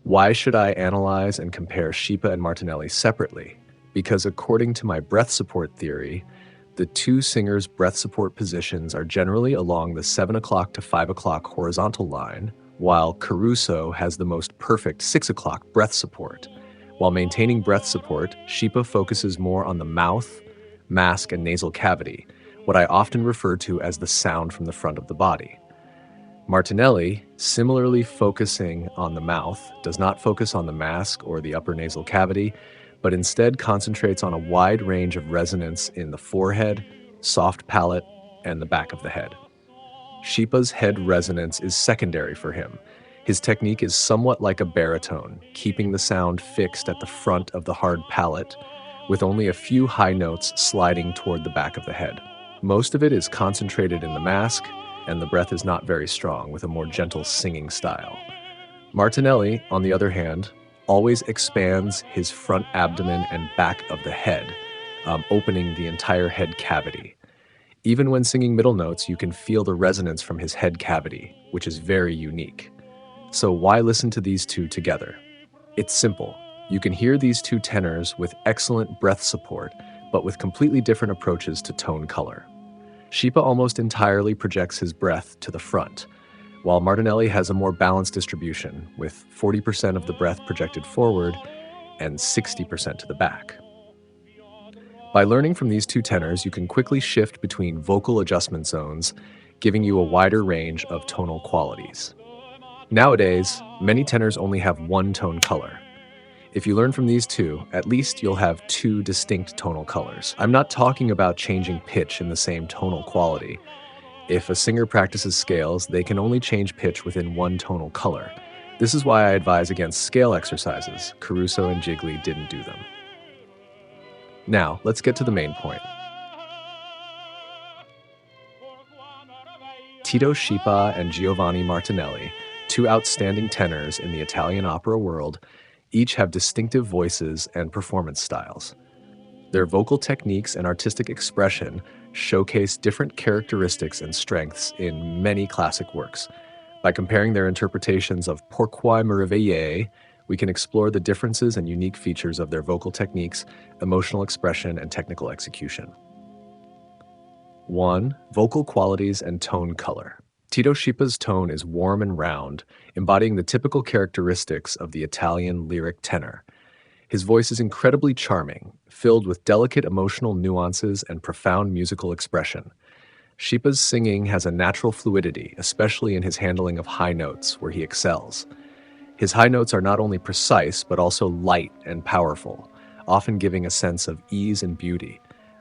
Why should I analyze and compare Schipa and Martinelli separately? Because according to my breath support theory, the two singers' breath support positions are generally along the 7 o'clock to 5 o'clock horizontal line, while Caruso has the most perfect 6 o'clock breath support. While maintaining breath support, Schipa focuses more on the mouth, mask, and nasal cavity, what I often refer to as the sound from the front of the body. Martinelli, similarly focusing on the mouth, does not focus on the mask or the upper nasal cavity, but instead concentrates on a wide range of resonance in the forehead, soft palate, and the back of the head. Schipa's head resonance is secondary for him. His technique is somewhat like a baritone, keeping the sound fixed at the front of the hard palate, with only a few high notes sliding toward the back of the head. Most of it is concentrated in the mask, and the breath is not very strong, with a more gentle singing style. Martinelli, on the other hand, always expands his front abdomen and back of the head, opening the entire head cavity. Even when singing middle notes, you can feel the resonance from his head cavity, which is very unique. So why listen to these two together? It's simple. You can hear these two tenors with excellent breath support, but with completely different approaches to tone color. Schipa almost entirely projects his breath to the front, while Martinelli has a more balanced distribution, with 40% of the breath projected forward and 60% to the back. By learning from these two tenors, you can quickly shift between vocal adjustment zones, giving you a wider range of tonal qualities. Nowadays, many tenors only have one tone color. If you learn from these two, at least you'll have two distinct tonal colors. I'm not talking about changing pitch in the same tonal quality. If a singer practices scales, they can only change pitch within one tonal color. This is why I advise against scale exercises. Caruso and Gigli didn't do them. Now, let's get to the main point. Tito Schipa and Giovanni Martinelli, two outstanding tenors in the Italian opera world, each have distinctive voices and performance styles. Their vocal techniques and artistic expression showcase different characteristics and strengths in many classic works. By comparing their interpretations of Pourquoi me réveiller, we can explore the differences and unique features of their vocal techniques, emotional expression, and technical execution. 1. Vocal qualities and tone color. Tito Schipa's tone is warm and round, embodying the typical characteristics of the Italian lyric tenor. His voice is incredibly charming, filled with delicate emotional nuances and profound musical expression. Schipa's singing has a natural fluidity, especially in his handling of high notes, where he excels. His high notes are not only precise, but also light and powerful, often giving a sense of ease and beauty.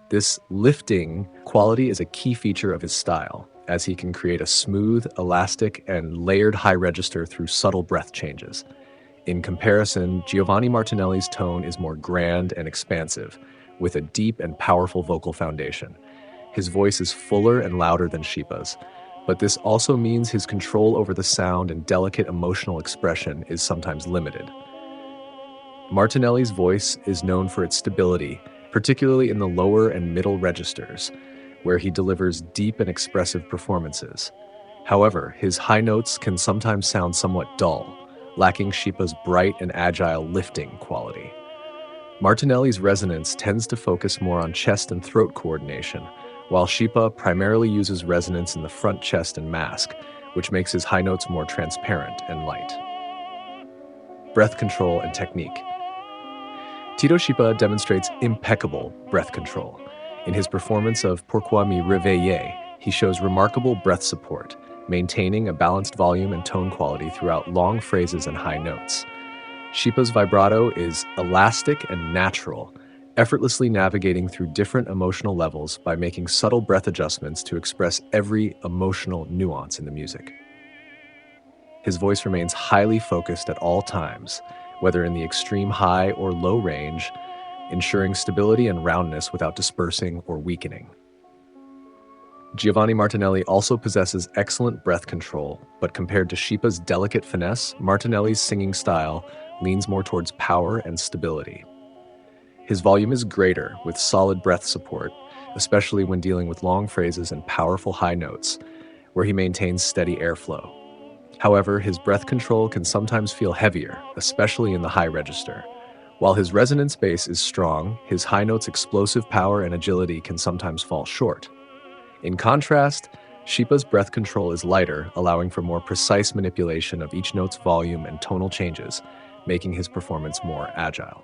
This lifting quality is a key feature of his style, as he can create a smooth, elastic, and layered high register through subtle breath changes. In comparison, Giovanni Martinelli's tone is more grand and expansive, with a deep and powerful vocal foundation. His voice is fuller and louder than Schipa's, but this also means his control over the sound and delicate emotional expression is sometimes limited. Martinelli's voice is known for its stability, particularly in the lower and middle registers, where he delivers deep and expressive performances. However, his high notes can sometimes sound somewhat dull, lacking Schipa's bright and agile lifting quality. Martinelli's resonance tends to focus more on chest and throat coordination, while Schipa primarily uses resonance in the front chest and mask, which makes his high notes more transparent and light. Breath control and technique. Tito Schipa demonstrates impeccable breath control. In his performance of Pourquoi me réveiller, he shows remarkable breath support, maintaining a balanced volume and tone quality throughout long phrases and high notes. Schipa's vibrato is elastic and natural, effortlessly navigating through different emotional levels by making subtle breath adjustments to express every emotional nuance in the music. His voice remains highly focused at all times, whether in the extreme high or low range, ensuring stability and roundness without dispersing or weakening. Giovanni Martinelli also possesses excellent breath control, but compared to Schipa's delicate finesse, Martinelli's singing style leans more towards power and stability. His volume is greater, with solid breath support, especially when dealing with long phrases and powerful high notes, where he maintains steady airflow. However, his breath control can sometimes feel heavier, especially in the high register. While his resonance bass is strong, his high notes' explosive power and agility can sometimes fall short. In contrast, Schipa's breath control is lighter, allowing for more precise manipulation of each note's volume and tonal changes, making his performance more agile.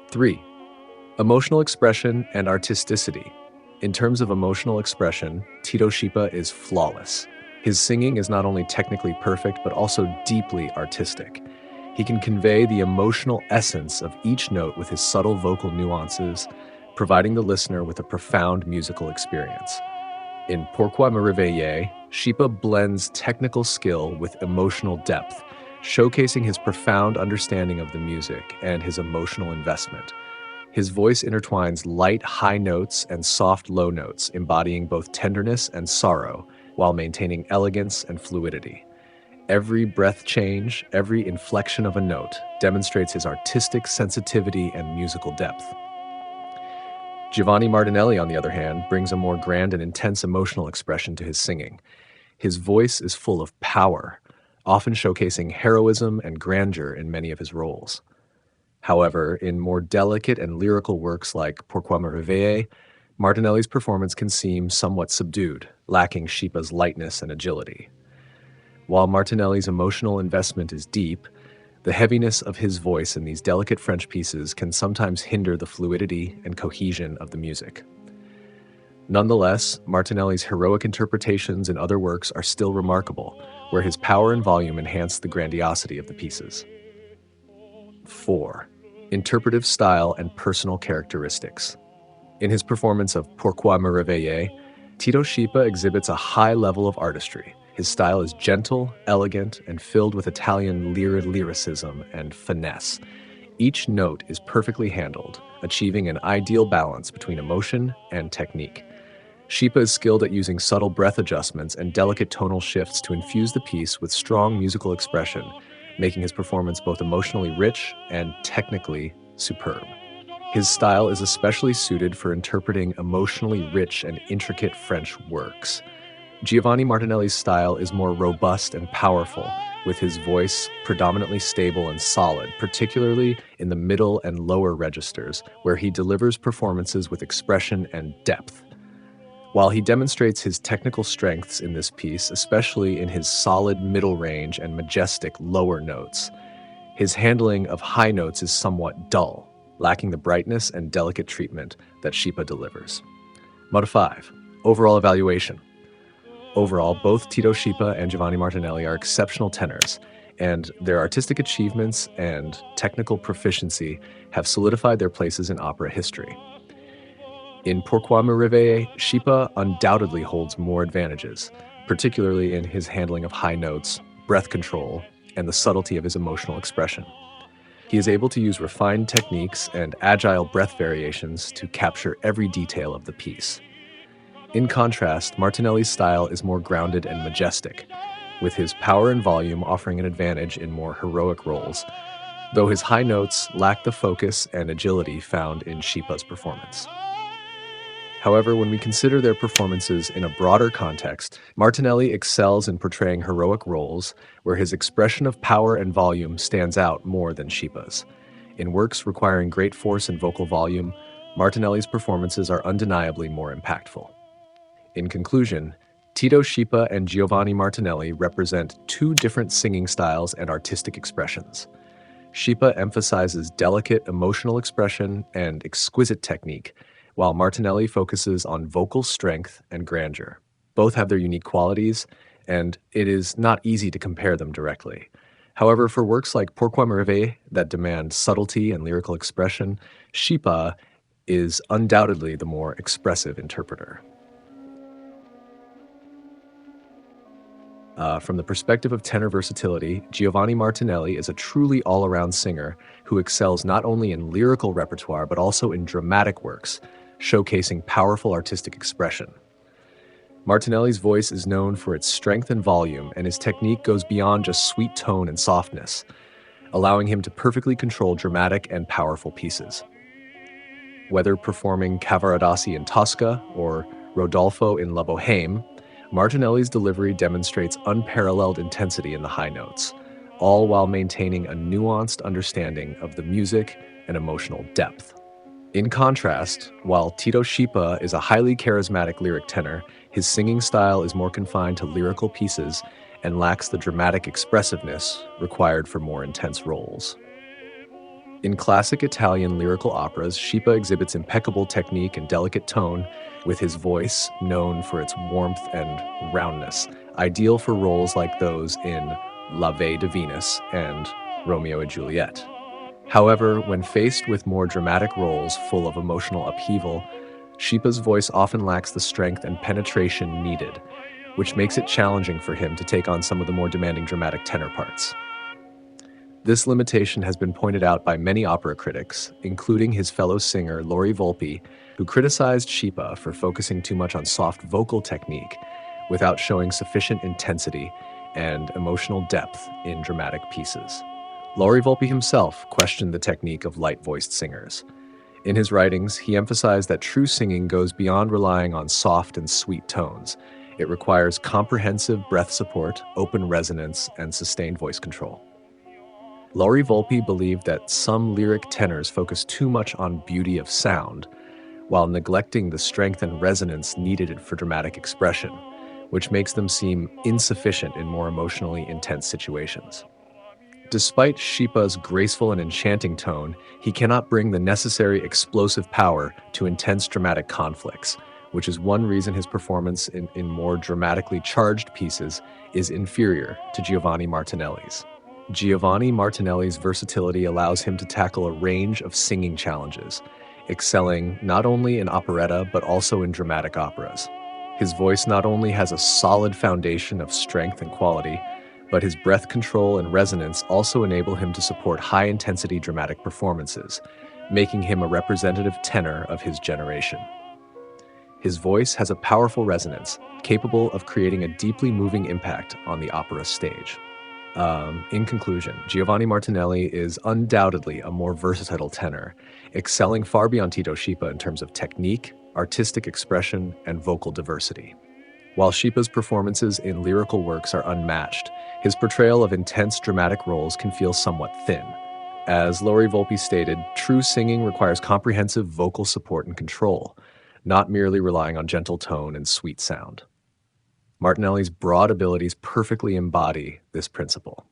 3. Emotional expression and artisticity. In terms of emotional expression, Tito Schipa is flawless. His singing is not only technically perfect, but also deeply artistic. He can convey the emotional essence of each note with his subtle vocal nuances, providing the listener with a profound musical experience. In Pourquoi me réveiller, Schipa blends technical skill with emotional depth, showcasing his profound understanding of the music and his emotional investment. His voice intertwines light high notes and soft low notes, embodying both tenderness and sorrow, while maintaining elegance and fluidity. Every breath change, every inflection of a note, demonstrates his artistic sensitivity and musical depth. Giovanni Martinelli, on the other hand, brings a more grand and intense emotional expression to his singing. His voice is full of power, often showcasing heroism and grandeur in many of his roles. However, in more delicate and lyrical works like Pourquoi me réveiller, Martinelli's performance can seem somewhat subdued, lacking Schipa's lightness and agility. While Martinelli's emotional investment is deep, the heaviness of his voice in these delicate French pieces can sometimes hinder the fluidity and cohesion of the music. Nonetheless, Martinelli's heroic interpretations in other works are still remarkable, where his power and volume enhance the grandiosity of the pieces. 4. Interpretive style and personal characteristics. In his performance of Pourquoi me réveiller, Tito Schipa exhibits a high level of artistry. His style is gentle, elegant, and filled with Italian lyricism and finesse. Each note is perfectly handled, achieving an ideal balance between emotion and technique. Schipa is skilled at using subtle breath adjustments and delicate tonal shifts to infuse the piece with strong musical expression, making his performance both emotionally rich and technically superb. His style is especially suited for interpreting emotionally rich and intricate French works. Giovanni Martinelli's style is more robust and powerful, with his voice predominantly stable and solid, particularly in the middle and lower registers, where he delivers performances with expression and depth. While he demonstrates his technical strengths in this piece, especially in his solid middle range and majestic lower notes, his handling of high notes is somewhat dull, lacking the brightness and delicate treatment that Schipa delivers. Mode 5. Overall evaluation. Overall, both Tito Schipa and Giovanni Martinelli are exceptional tenors, and their artistic achievements and technical proficiency have solidified their places in opera history. In Pourquoi me réveiller, Schipa undoubtedly holds more advantages, particularly in his handling of high notes, breath control, and the subtlety of his emotional expression. He is able to use refined techniques and agile breath variations to capture every detail of the piece. In contrast, Martinelli's style is more grounded and majestic, with his power and volume offering an advantage in more heroic roles, though his high notes lack the focus and agility found in Schipa's performance. However, when we consider their performances in a broader context, Martinelli excels in portraying heroic roles where his expression of power and volume stands out more than Schipa's. In works requiring great force and vocal volume, Martinelli's performances are undeniably more impactful. In conclusion, Tito Schipa and Giovanni Martinelli represent two different singing styles and artistic expressions. Schipa emphasizes delicate emotional expression and exquisite technique, while Martinelli focuses on vocal strength and grandeur. Both have their unique qualities, and it is not easy to compare them directly. However, for works like Pourquoi me réveiller that demand subtlety and lyrical expression, Schipa is undoubtedly the more expressive interpreter. From the perspective of tenor versatility, Giovanni Martinelli is a truly all-around singer who excels not only in lyrical repertoire but also in dramatic works, showcasing powerful artistic expression. Martinelli's voice is known for its strength and volume, and his technique goes beyond just sweet tone and softness, allowing him to perfectly control dramatic and powerful pieces. Whether performing Cavaradossi in Tosca or Rodolfo in La Bohème, Martinelli's delivery demonstrates unparalleled intensity in the high notes, all while maintaining a nuanced understanding of the music and emotional depth. In contrast, while Tito Schipa is a highly charismatic lyric tenor, his singing style is more confined to lyrical pieces and lacks the dramatic expressiveness required for more intense roles. In classic Italian lyrical operas, Schipa exhibits impeccable technique and delicate tone, with his voice known for its warmth and roundness, ideal for roles like those in L'Ave de Venus and Romeo and Juliet. However, when faced with more dramatic roles full of emotional upheaval, Schipa's voice often lacks the strength and penetration needed, which makes it challenging for him to take on some of the more demanding dramatic tenor parts. This limitation has been pointed out by many opera critics, including his fellow singer Lori Volpi, who criticized Schipa for focusing too much on soft vocal technique without showing sufficient intensity and emotional depth in dramatic pieces. Lori Volpi himself questioned the technique of light-voiced singers. In his writings, he emphasized that true singing goes beyond relying on soft and sweet tones. It requires comprehensive breath support, open resonance, and sustained voice control. Lori Volpi believed that some lyric tenors focus too much on beauty of sound, while neglecting the strength and resonance needed for dramatic expression, which makes them seem insufficient in more emotionally intense situations. Despite Schipa's graceful and enchanting tone, he cannot bring the necessary explosive power to intense dramatic conflicts, which is one reason his performance in more dramatically charged pieces is inferior to Giovanni Martinelli's. Giovanni Martinelli's versatility allows him to tackle a range of singing challenges, excelling not only in operetta but also in dramatic operas. His voice not only has a solid foundation of strength and quality, but his breath control and resonance also enable him to support high-intensity dramatic performances, making him a representative tenor of his generation. His voice has a powerful resonance, capable of creating a deeply moving impact on the opera stage. In conclusion, Giovanni Martinelli is undoubtedly a more versatile tenor, excelling far beyond Tito Schipa in terms of technique, artistic expression, and vocal diversity. While Schipa's performances in lyrical works are unmatched, his portrayal of intense dramatic roles can feel somewhat thin. As Lori Volpi stated, true singing requires comprehensive vocal support and control, not merely relying on gentle tone and sweet sound. Martinelli's broad abilities perfectly embody this principle.